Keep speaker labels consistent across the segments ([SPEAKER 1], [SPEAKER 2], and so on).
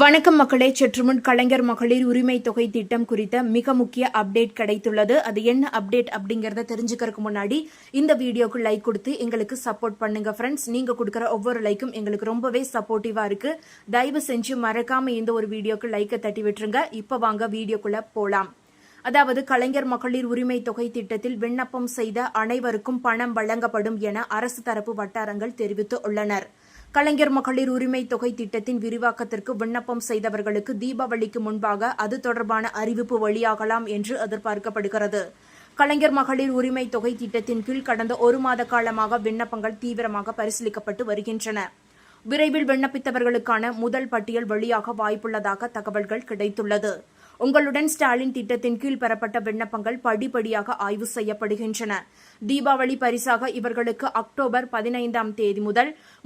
[SPEAKER 1] வணக்கம் மக்களே. சற்றுமுன் கலைஞர் மகளிர் உரிமை தொகை திட்டம் குறித்த மிக முக்கிய அப்டேட் கிடைத்துள்ளது. அது என்ன அப்டேட் அப்படிங்கறத தெரிஞ்சுக்கிறதுக்கு முன்னாடி இந்த வீடியோக்கு லைக் கொடுத்து எங்களுக்கு சப்போர்ட் பண்ணுங்க ஃப்ரெண்ட்ஸ். நீங்க கொடுக்குற ஒவ்வொரு லைக்கும் எங்களுக்கு ரொம்பவே சப்போர்ட்டிவா இருக்கு. தயவு செஞ்சு மறக்காம இந்த ஒரு வீடியோக்கு லைக்கை தட்டி விட்டுருங்க. இப்ப வாங்க வீடியோக்குள்ள போலாம். அதாவது கலைஞர் மகளிர் உரிமை தொகை திட்டத்தில் விண்ணப்பம் செய்த அனைவருக்கும் பணம் வழங்கப்படும் என அரசு தரப்பு வட்டாரங்கள் தெரிவித்து உள்ளனர். கலைஞர் மகளிர் உரிமை தொகை திட்டத்தின் விரிவாக்கத்திற்கு விண்ணப்பம் செய்தவர்களுக்கு தீபாவளிக்கு முன்பாக அது தொடர்பான அறிவிப்பு வெளியாகலாம் என்று எதிர்பார்க்கப்படுகிறது. கலைஞர் மகளிர் உரிமை தொகை திட்டத்தின் கீழ் கடந்த ஒரு மாத காலமாக விண்ணப்பங்கள் தீவிரமாக பரிசீலிக்கப்பட்டு வருகின்றன. விரைவில் விண்ணப்பித்தவர்களுக்கான முதல் பட்டியல் வெளியாக வாய்ப்புள்ளதாக தகவல்கள் கிடைத்துள்ளது. உங்களுடன் ஸ்டாலின் திட்டத்தின் கீழ் பெறப்பட்ட விண்ணப்பங்கள் படிப்படியாக ஆய்வு செய்யப்படுகின்றன. தீபாவளி பரிசாக இவர்களுக்கு அக்டோபர் 15ஆம் தேதி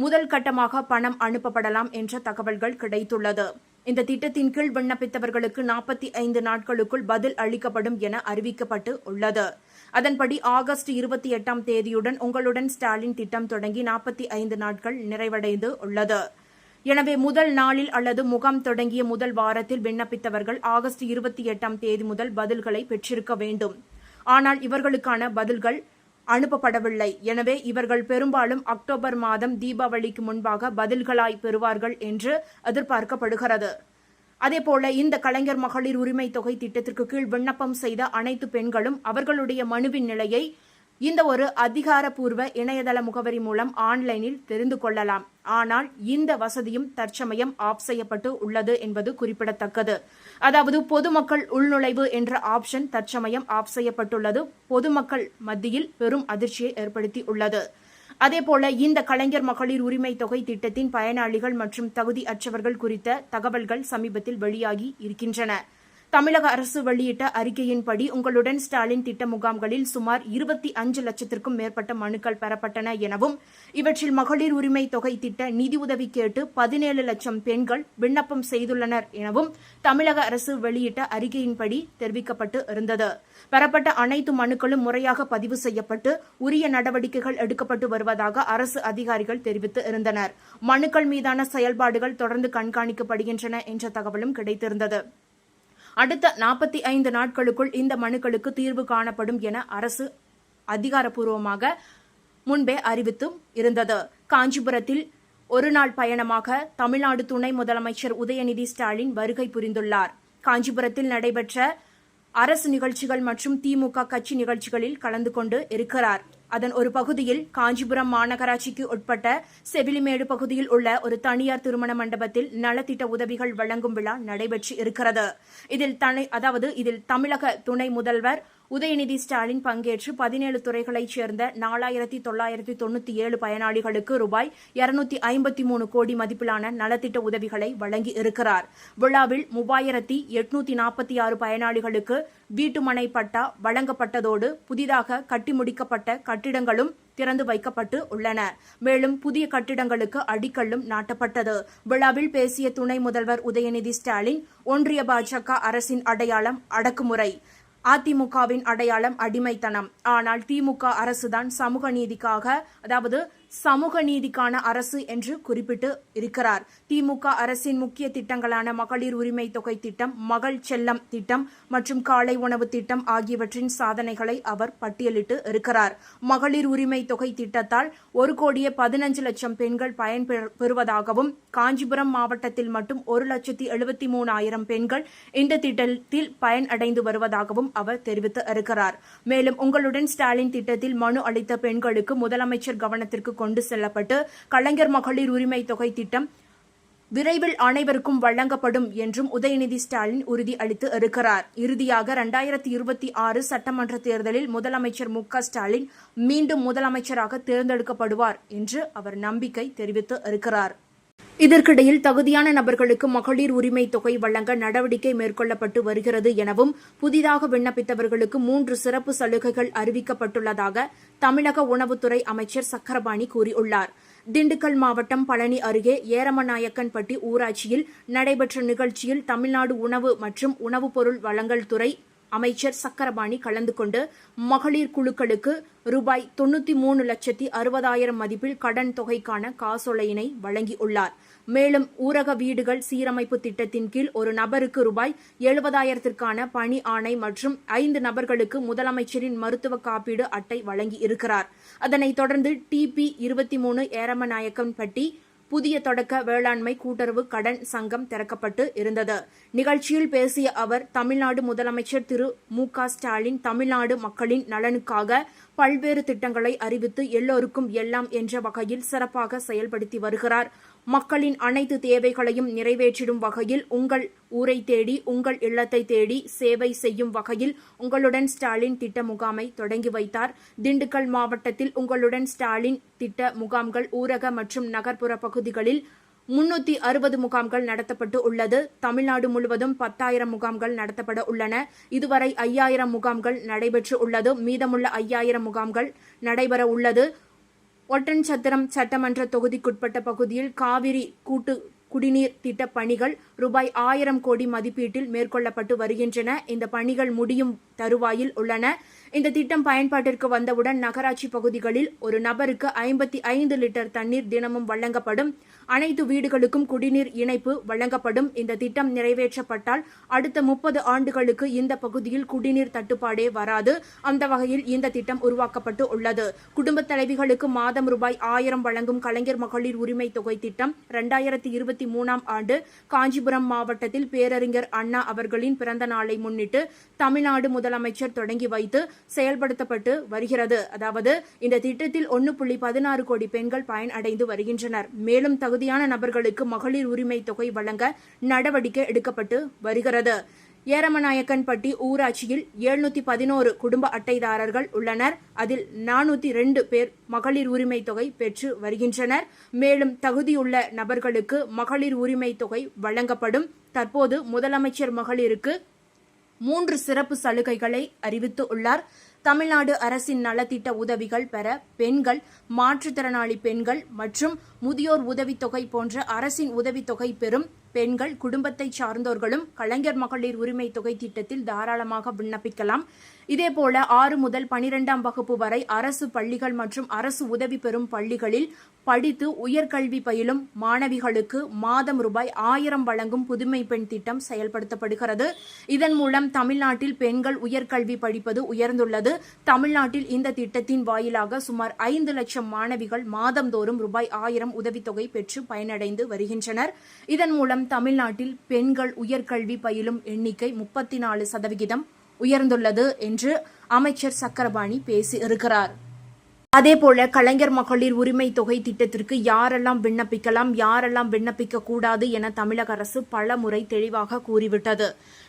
[SPEAKER 1] முதல் கட்டமாக பணம் அனுப்பப்படலாம் என்ற தகவல்கள் கிடைத்துள்ளது. இந்த திட்டத்தின் கீழ் விண்ணப்பித்தவர்களுக்கு 45 நாட்களுக்குள் பதில் அளிக்கப்படும் என அறிவிக்கப்பட்டு உள்ளது. அதன்படி ஆகஸ்ட் 28ஆம் தேதியுடன் உங்களுடன் ஸ்டாலின் திட்டம் தொடங்கி 45 நாட்கள் நிறைவடைந்து உள்ளது. எனவே முதல் நாளில் அல்லது முகாம் தொடங்கிய முதல் வாரத்தில் விண்ணப்பித்தவர்கள் ஆகஸ்ட் 28ஆம் தேதி முதல் பதில்களை பெற்றிருக்க வேண்டும். ஆனால் இவர்களுக்கான பதில்கள் அனுப்பப்படவில்லை. எனவே இவர்கள் பெரும்பாலும் அக்டோபர் மாதம் தீபாவளிக்கு முன்பாக பதில்களாய் பெறுவார்கள் என்று எதிர்பார்க்கப்படுகிறது. அதேபோல இந்த கலைஞர் மகளிர் உரிமை தொகை திட்டத்திற்கு கீழ் விண்ணப்பம் செய்த அனைத்து பெண்களும் அவர்களுடைய மனுவின் நிலையை இந்த ஒரு அதிகாரப்பூர்வ இணையதள முகவரி மூலம் ஆன்லைனில் தெரிந்து கொள்ளலாம். ஆனால் இந்த வசதியும் தற்சமயம் ஆஃப் செய்யப்பட்டு உள்ளது என்பது குறிப்பிடத்தக்கது. அதாவது பொதுமக்கள் உள்நுழைவு என்ற ஆப்ஷன் தற்சமயம் ஆஃப் செய்யப்பட்டுள்ளது. பொதுமக்கள் மத்தியில் பெரும் அதிர்ச்சியை ஏற்படுத்தி உள்ளது. அதேபோல இந்த கலைஞர் மகளிர் உரிமை தொகை திட்டத்தின் பயனாளிகள் மற்றும் தகுதி அற்றவர்கள் குறித்த தகவல்கள் சமீபத்தில் வெளியாகி இருக்கின்றன. தமிழக அரசு வெளியிட்ட அறிக்கையின்படி உங்களுடன் ஸ்டாலின் திட்ட முகாம்களில் சுமார் 25 லட்சத்திற்கும் மேற்பட்ட மனுக்கள் பெறப்பட்டன எனவும் இவற்றில் மகளிர் உரிமை தொகை திட்ட நிதியுதவி கேட்டு 17 லட்சம் பெண்கள் விண்ணப்பம் செய்துள்ளனர் எனவும் தமிழக அரசு வெளியிட்ட அறிக்கையின்படி தெரிவிக்கப்பட்டு இருந்தது. பெறப்பட்ட அனைத்து மனுக்களும் முறையாக பதிவு செய்யப்பட்டு உரிய நடவடிக்கைகள் எடுக்கப்பட்டு வருவதாக அரசு அதிகாரிகள் தெரிவித்து இருந்தனர். மனுக்கள் மீதான செயல்பாடுகள் தொடர்ந்து கண்காணிக்கப்படுகின்றன என்ற தகவலும் கிடைத்திருந்தது. அடுத்த 45 நாட்களுக்குள் இந்த மனுக்களுக்கு தீர்வு காணப்படும் என அரசு அதிகாரப்பூர்வமாக முன்பே அறிவித்தும் இருந்தது. காஞ்சிபுரத்தில் ஒரு நாள் பயணமாக தமிழ்நாடு துணை முதலமைச்சர் உதயநிதி ஸ்டாலின் வருகை புரிந்துள்ளார். காஞ்சிபுரத்தில் நடைபெற்ற அரசு நிகழ்ச்சிகள் மற்றும் திமுக கட்சி நிகழ்ச்சிகளில் கலந்து கொண்டு இருக்கிறார். அதன் ஒரு பகுதியில் காஞ்சிபுரம் மாநகராட்சிக்கு உட்பட்ட செவிலிமேடு பகுதியில் உள்ள ஒரு தனியார் திருமண மண்டபத்தில் நலத்திட்ட உதவிகள் வழங்கும் விழா நடைபெற்று இருக்கிறது. இதில் தமிழக துணை முதல்வர் உதயநிதி ஸ்டாலின் பங்கேற்று 17 துறைகளைச் சேர்ந்த 4997 பயனாளிகளுக்கு ரூபாய் 253 கோடி மதிப்பிலான நலத்திட்ட உதவிகளை வழங்கி இருக்கிறார். விழாவில் 3846 பயனாளிகளுக்கு வீட்டுமனை பட்டா வழங்கப்பட்டதோடு புதிதாக கட்டி முடிக்கப்பட்ட கட்டிடங்களும் திறந்து வைக்கப்பட்டு உள்ளன. மேலும் புதிய கட்டிடங்களுக்கு அடிக்கல்லும் நாட்டப்பட்டது. விழாவில் பேசிய துணை முதல்வர் உதயநிதி ஸ்டாலின் ஒன்றிய பாஜக அரசின் அடையாளம் அடக்குமுறை, அதிமுகவின் அடையாளம் அடிமைத்தனம். ஆனால் திமுக அரசுதான் சமூக நீதிக்கான அரசு என்று குறிப்பிட்டு இருக்கிறார். திமுக அரசின் முக்கிய திட்டங்களான மகளிர் உரிமை தொகை திட்டம், மகள் செல்லம் திட்டம் மற்றும் காலை உணவு திட்டம் ஆகியவற்றின் சாதனைகளை அவர் பட்டியலிட்டு இருக்கிறார். மகளிர் உரிமை தொகை திட்டத்தால் 1,15,00,000 பெண்கள் பயன்பெறுவதாகவும் காஞ்சிபுரம் மாவட்டத்தில் மட்டும் 1,73,000 பெண்கள் இந்த திட்டத்தில் பயனடைந்து வருவதாகவும் அவர் தெரிவித்து இருக்கிறார். மேலும் உங்களுடன் ஸ்டாலின் திட்டத்தில் மனு அளித்த பெண்களுக்கு முதலமைச்சர் கவனத்திற்கு கொண்டு செல்லப்பட்டு கலைஞர் மகளிர் உரிமை தொகை திட்டம் விரைவில் அனைவருக்கும் வழங்கப்படும் என்றும் உதயநிதி ஸ்டாலின் உறுதி அளித்து இருக்கிறார். இறுதியாக 2026 சட்டமன்ற தேர்தலில் முதலமைச்சர் மு.க. ஸ்டாலின் மீண்டும் முதலமைச்சராக தேர்ந்தெடுக்கப்படுவார் என்று அவர் நம்பிக்கை தெரிவித்து இருக்கிறார். இதற்கிடையில் தகுதியான நபர்களுக்கு மகளிர் உரிமை தொகை வழங்க நடவடிக்கை மேற்கொள்ளப்பட்டு வருகிறது எனவும் புதிதாக விண்ணப்பித்தவர்களுக்கு 3 சிறப்பு சலுகைகள் அறிவிக்கப்பட்டுள்ளதாக தமிழக உணவுத்துறை அமைச்சர் சக்கரபாணி கூறியுள்ளார். திண்டுக்கல் மாவட்டம் பழனி அருகே ஏரமநாயக்கன்பட்டி ஊராட்சியில் நடைபெற்ற நிகழ்ச்சியில் தமிழ்நாடு உணவு மற்றும் உணவுப் பொருள் வழங்கல் துறை அமைச்சர் சக்கரபாணி கலந்து கொண்டு மகளிர் குழுக்களுக்கு ரூபாய் 93,60,000 மதிப்பில் கடன் தொகைக்கான காசோலையினை வழங்கியுள்ளார். மேலும் ஊரக வீடுகள் சீரமைப்பு திட்டத்தின் கீழ் ஒரு நபருக்கு ரூபாய் 70,000ற்கான பணி ஆணை மற்றும் 5 நபர்களுக்கு முதலமைச்சரின் மருத்துவ காப்பீடு அட்டை வழங்கி இருக்கிறார். அதனைத் தொடர்ந்து டிபி 23 ஏரமநாயக்கன்பட்டி புதிய தொடக்க வேளாண்மை கூட்டுறவு கடன் சங்கம் திறக்கப்பட்டு இருந்தது. நிகழ்ச்சியில் பேசிய அவர், தமிழ்நாடு முதலமைச்சர் திரு மு.க. ஸ்டாலின் தமிழ்நாடு மக்களின் நலனுக்காக பல்வேறு திட்டங்களை அறிவித்து எல்லோருக்கும் எல்லாம் என்ற வகையில் சிறப்பாக செயல்படுத்தி வருகிறார். மக்களின் அனைத்து தேவைகளையும் நிறைவேற்றிடும் வகையில் உங்கள் ஊரை தேடி உங்கள் இல்லத்தை தேடி சேவை செய்யும் வகையில் உங்களுடன் ஸ்டாலின் திட்ட முகாமை தொடங்கி வைத்தார். திண்டுக்கல் மாவட்டத்தில் உங்களுடன் ஸ்டாலின் திட்ட முகாம்கள் ஊரக மற்றும் நகர்ப்புற பகுதிகளில் 360 முகாம்கள் நடத்தப்பட்டு உள்ளது. தமிழ்நாடு முழுவதும் 10,000 முகாம்கள் நடத்தப்பட உள்ளன. இதுவரை 5,000 முகாம்கள் நடைபெற்று உள்ளது. மீதமுள்ள 5,000 முகாம்கள் நடைபெற உள்ளது. ஒட்டன்சத்திரம் சட்டமன்ற தொகுதிக்குட்பட்ட பகுதியில் காவிரி கூட்டு குடிநீர் திட்ட பணிகள் ரூபாய் 1000 கோடி மதிப்பீட்டில் மேற்கொள்ளப்பட்டு வருகின்றன. இந்த பணிகள் முடியும் தருவாயில் உள்ளன. இந்த திட்டம் பயன்பாட்டிற்கு வந்தவுடன் நகராட்சி பகுதிகளில் ஒரு நபருக்கு 55 லிட்டர் தண்ணீர் தினமும் வழங்கப்படும். அனைத்து வீடுகளுக்கும் குடிநீர் இணைப்பு வழங்கப்படும். இந்த திட்டம் நிறைவேற்றப்பட்டால் அடுத்த 30 ஆண்டுகளுக்கு இந்த பகுதியில் குடிநீர் தட்டுப்பாடே வராது. அந்த வகையில் இந்த திட்டம் உருவாக்கப்பட்டு உள்ளது. குடும்ப தலைவிகளுக்கு மாதம் ரூபாய் 1000 வழங்கும் கலைஞர் மகளிர் உரிமை தொகை திட்டம் 2023ஆம் ஆண்டு காஞ்சிபுரம் மாவட்டத்தில் பேரறிஞர் அண்ணா அவர்களின் பிறந்த நாளை முன்னிட்டு தமிழ்நாடு முதலமைச்சர் தொடங்கி வைத்து செயல்படுத்தப்பட்டு வருகிறது. அதாவது இந்த திட்டத்தில் 1.16 கோடி பெண்கள் பயனடைந்து வருகின்றனர். மேலும் தகுதியான நபர்களுக்கு மகளிர் உரிமை தொகை வழங்க நடவடிக்கை எடுக்கப்பட்டு வருகிறது. ஏரமநாயக்கன்பட்டி ஊராட்சியில் 711 குடும்ப அட்டைதாரர்கள் உள்ளனர். அதில் 402 பேர் மகளிர் உரிமை தொகை பெற்று வருகின்றனர். மேலும் தகுதியுள்ள நபர்களுக்கு மகளிர் உரிமை தொகை வழங்கப்படும். தற்போது முதலமைச்சர் மகளிருக்கு 3 சிறப்பு சலுகைகளை அறிவித்து உள்ளார். தமிழ்நாடு அரசின் நலத்திட்ட உதவிகள் பெற பெண்கள், மாற்றுத்திறனாளி பெண்கள் மற்றும் முதியோர் உதவித்தொகை போன்ற அரசின் உதவித்தொகை பெறும் பெண்கள் குடும்பத்தை சார்ந்தோர்களும் கலைஞர் மகளிர் உரிமை தொகை திட்டத்தில் தாராளமாக விண்ணப்பிக்கலாம். இதேபோல 6 முதல் 12ஆம் வகுப்பு வரை அரசு பள்ளிகள் மற்றும் அரசு உதவி பெறும் பள்ளிகளில் படித்து உயர்கல்வி பயிலும் மாணவிகளுக்கு மாதம் ரூபாய் 1000 வழங்கும் புதுமை பெண் திட்டம் செயல்படுத்தப்படுகிறது. இதன் மூலம் தமிழ்நாட்டில் பெண்கள் உயர்கல்வி படிப்பது உயர்ந்துள்ளது. தமிழ்நாட்டில் இந்த திட்டத்தின் வாயிலாக சுமார் 5 லட்சம் மாணவிகள் மாதந்தோறும் ரூபாய் 1000 உதவித்தொகை பெற்று பயனடைந்து வருகின்றனர். இதன் மூலம் தமிழ்நாட்டில் பெண்கள் உயர்கல்வி பயிலும் எண்ணிக்கை 34% உயர்ந்துள்ளது என்று அமைச்சர் சக்கரபாணி பேசியிருக்கிறார். அதேபோல கலைஞர் மகளிர் உரிமை தொகை திட்டத்திற்கு யாரெல்லாம் விண்ணப்பிக்கலாம், யாரெல்லாம் விண்ணப்பிக்க கூடாது என தமிழக அரசு பல முறை தெளிவாக கூறிவிட்டது.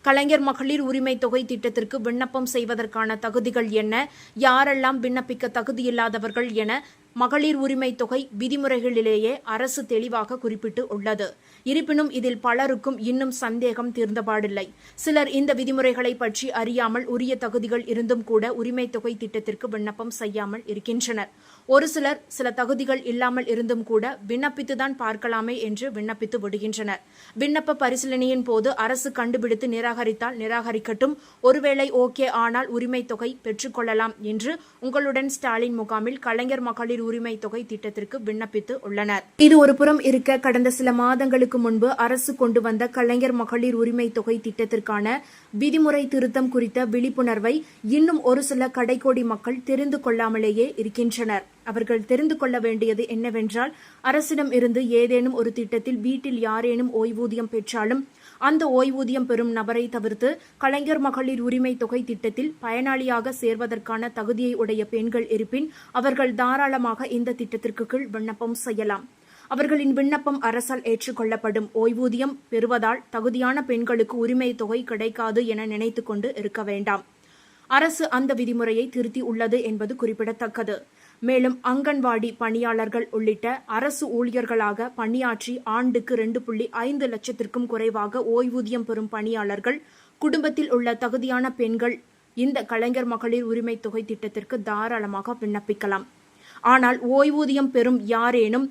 [SPEAKER 1] கலைஞர் மகளிர் உரிமை தொகை திட்டத்திற்கு விண்ணப்பம் செய்வதற்கான தகுதிகள் என்ன, யாரெல்லாம் விண்ணப்பிக்க தகுதியில்லாதவர்கள் என மகளிர் உரிமை தொகை விதிமுறைகளிலேயே அரசு தெளிவாக குறிப்பிட்டு உள்ளது. இருப்பினும் இதில் பலருக்கும் இன்னும் சந்தேகம் தீர்ந்தபாடில்லை. சிலர் இந்த விதிமுறைகளை பற்றி அறியாமல் உரிய தகுதிகள் இருந்தும் கூட உரிமை தொகை திட்டத்திற்கு விண்ணப்பம் செய்யாமல் இருக்கின்றனர். ஒரு சிலர் சில தகுதிகள் இல்லாமல் இருந்தும் கூட விண்ணப்பித்துதான் பார்க்கலாமே என்று விண்ணப்பித்து விடுகின்றனர். விண்ணப்ப பரிசீலனையின் போது அரசு கண்டுபிடித்து நிராகரித்தால் நிராகரிக்கட்டும், ஒருவேளை ஓகே ஆனால் உரிமை தொகை பெற்றுக்கொள்ளலாம் என்று உங்களுடன் ஸ்டாலின் முகாமில் கலைஞர் மகளிர் உரிமை தொகை திட்டத்திற்கு விண்ணப்பித்து உள்ளனர். இது ஒரு புறம் இருக்க, கடந்த சில மாதங்களுக்கு முன்பு அரசு கொண்டு வந்த கலைஞர் மகளிர் உரிமை தொகை திட்டத்திற்கான விதிமுறை திருத்தம் குறித்த விழிப்புணர்வை இன்னும் ஒரு சில கடைக்கோடி மக்கள் தெரிந்து கொள்ளாமலேயே இருக்கின்றனர். அவர்கள் தெரிந்து கொள்ள வேண்டியது என்னவென்றால், அரசிடம் இருந்து ஏதேனும் ஒரு திட்டத்தில் வீட்டில் யாரேனும் ஓய்வூதியம் பெற்றாலும் அந்த ஓய்வூதியம் பெறும் நபரை தவிர்த்து கலைஞர் மகளிர் உரிமை தொகை திட்டத்தில் பயனாளியாக சேர்வதற்கான தகுதியை உடைய பெண்கள் இருப்பின் அவர்கள் தாராளமாக இந்த திட்டத்திற்கு கீழ் விண்ணப்பம் செய்யலாம். அவர்களின் விண்ணப்பம் அரசால் ஏற்றுக்கொள்ளப்படும். ஓய்வூதியம் பெறுவதால் தகுதியான பெண்களுக்கு உரிமை தொகை கிடைக்காது என நினைத்துக் கொண்டு இருக்க வேண்டாம். அரசு அந்த விதிமுறையை திருத்தி உள்ளது என்பது குறிப்பிடத்தக்கது. மேலும் அங்கன்வாடி பணியாளர்கள் உள்ளிட்ட அரசு ஊழியர்களாக பணியாற்றி ஆண்டுக்கு 2.5 லட்சத்திற்கும் குறைவாக ஓய்வூதியம் பெறும் பணியாளர்கள், குடும்பத்தில் உள்ள தகுதியான பெண்கள் இந்த கலைஞர் மகளிர் உரிமை தொகை திட்டத்திற்கு தாராளமாக விண்ணப்பிக்கலாம். ஆனால் ஓய்வூதியம் பெறும் யாரேனும்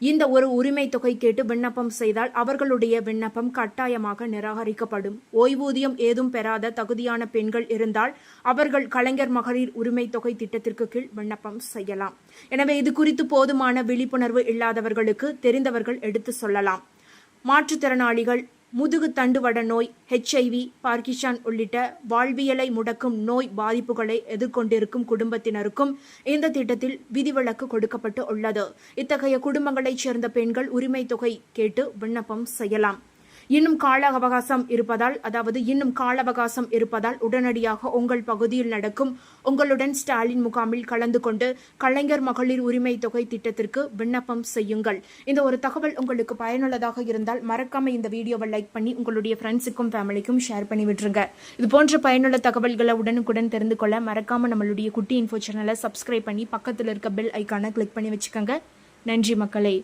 [SPEAKER 1] இந்த ஒரு உரிமை தொகை கேட்டு விண்ணப்பம் செய்தால் அவர்களுடைய விண்ணப்பம் கட்டாயமாக நிராகரிக்கப்படும். ஓய்வூதியம் ஏதும் பெறாத தகுதியான பெண்கள் இருந்தால் அவர்கள் கலைஞர் மகளிர் உரிமை தொகை திட்டத்திற்கு கீழ் விண்ணப்பம் செய்யலாம். எனவே இது குறித்து போதுமான விழிப்புணர்வு இல்லாதவர்களுக்கு தெரிந்தவர்கள் எடுத்து சொல்லலாம். மாற்றுத்திறனாளிகள், முதுகு தண்டுவட நோய், HIV, பார்க்கின்சன் உள்ளிட்ட வாழ்வியலை முடக்கும் நோய் பாதிப்புகளை எதிர்கொண்டிருக்கும் குடும்பத்தினருக்கும் இந்த திட்டத்தில் விதிவிலக்கு கொடுக்கப்பட்டு உள்ளது. இத்தகைய குடும்பங்களைச் சேர்ந்த பெண்கள் உரிமை தொகை கேட்டு விண்ணப்பம் செய்யலாம். இன்னும் கால அவகாசம் இருப்பதால் உடனடியாக உங்கள் பகுதியில் நடக்கும் உங்களுடன் ஸ்டாலின் முகாமில் கலந்து கொண்டு கலைஞர் மகளிர் உரிமை தொகை திட்டத்திற்கு விண்ணப்பம் செய்யுங்கள். இந்த ஒரு தகவல் உங்களுக்கு பயனுள்ளதாக இருந்தால் மறக்காம இந்த வீடியோவை லைக் பண்ணி உங்களுடைய ஃப்ரெண்ட்ஸுக்கும் ஃபேமிலிக்கும் ஷேர் பண்ணி விட்டுருங்க. இது போன்ற பயனுள்ள தகவல்களை உடனுக்குடன் தெரிந்து கொள்ள மறக்காம நம்மளுடைய குட்டி இன்ஃபோ சேனலை சப்ஸ்கிரைப் பண்ணி பக்கத்தில் இருக்க பெல் ஐக்கானை கிளிக் பண்ணி வச்சுக்கோங்க. நன்றி மக்களே.